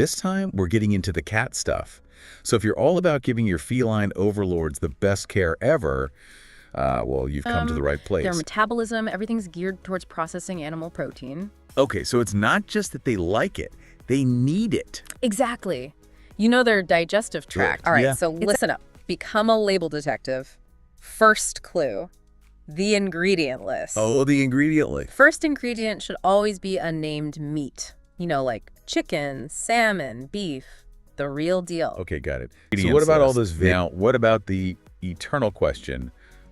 This time, we're getting into the cat stuff. So if you're all about giving your feline overlords the best care ever, well, you've come to the right place. Their metabolism, everything's geared towards processing animal protein. Okay, so it's not just that they like it, they need it. Exactly. You know their digestive tract. All right, Yeah. so listen up. Become a label detective. First clue, the ingredient list. Oh, the ingredient list. First ingredient should always be a named meat. You know, like chicken, salmon, beef, the real deal. Okay, got it. So what about all this? Now, what about the eternal question,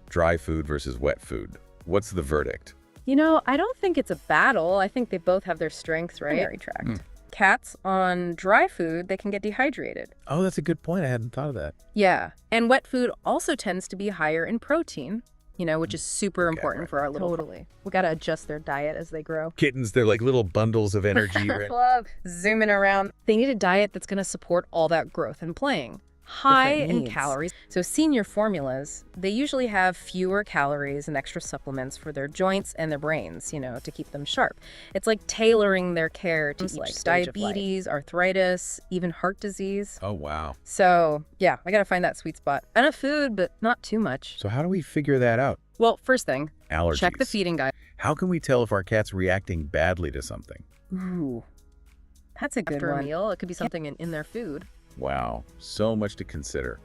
dry food versus wet food? What's the verdict? You know, I don't think it's a battle. I think they both have their strengths, right? Primary tract. Cats on dry food, they can get dehydrated. Oh, that's a good point. I hadn't thought of that. Yeah, and wet food also tends to be higher in protein, you know, which is super important right. for our little... Totally. We got to adjust their diet as they grow. Kittens, they're like little bundles of energy. Right? Love zooming around. They need a diet that's going to support all that growth and playing. High in needs. calories. So senior formulas, they usually have fewer calories and extra supplements for their joints and their brains, you know, to keep them sharp. It's like tailoring their care to each like stage of life. Diabetes, arthritis, even heart disease. Oh, wow. So yeah, I got to find that sweet spot. Enough food, but not too much. So how do we figure that out? Well, first thing, Allergies. check the feeding guide. How can we tell if our cat's reacting badly to something? Ooh, that's a good After a one. Meal, it could be something in their food. Wow, so much to consider.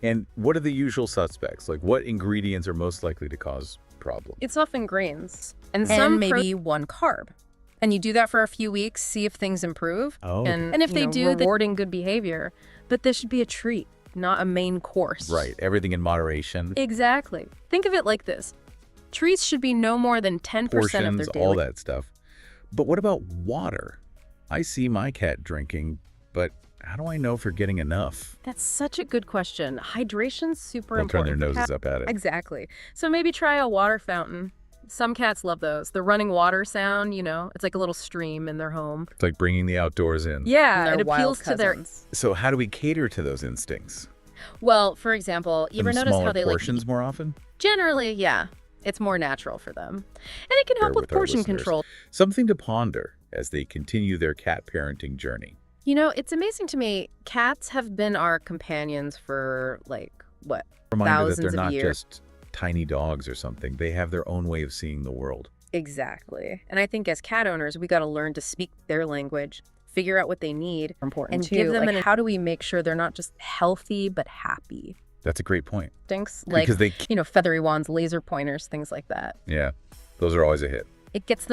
And what are the usual suspects? Like, what ingredients are most likely to cause problems? It's often grains and some maybe one carb. And you do that for a few weeks, see if things improve. Oh, And if you they know, do, rewarding good behavior. But this should be a treat, not a main course. right. Everything in moderation. Exactly. Think of it like this. Treats should be no more than 10% of their Portions, daily... all that stuff. But what about water? I see my cat drinking, but how do I know if you're getting enough? That's such a good question. Hydration's super They'll turn important. their for noses cats. up at it. Exactly. So maybe try a water fountain. Some cats love those. The running water sound, you know, it's like a little stream in their home. It's like bringing the outdoors in. Yeah, Their it wild appeals to their... cousins. So how do we cater to those instincts? Well, for example, you ever Some notice smaller how they portions more often? Generally, yeah. It's more natural for them. And it can help Bear with with our portion listeners. control. Something to ponder as they continue their cat parenting journey. You know, it's amazing to me. Cats have been our companions for, like, what, Reminder that thousands they're of not years. just tiny dogs or something. They have their own way of seeing the world. Exactly. And I think as cat owners, we got to learn to speak their language, figure out what they need, Important and too. give them like, how do we make sure they're not just healthy but happy? That's a great point. Things like, Because they, you know, feathery wands, laser pointers, things like that. yeah, those are always a hit. It gets them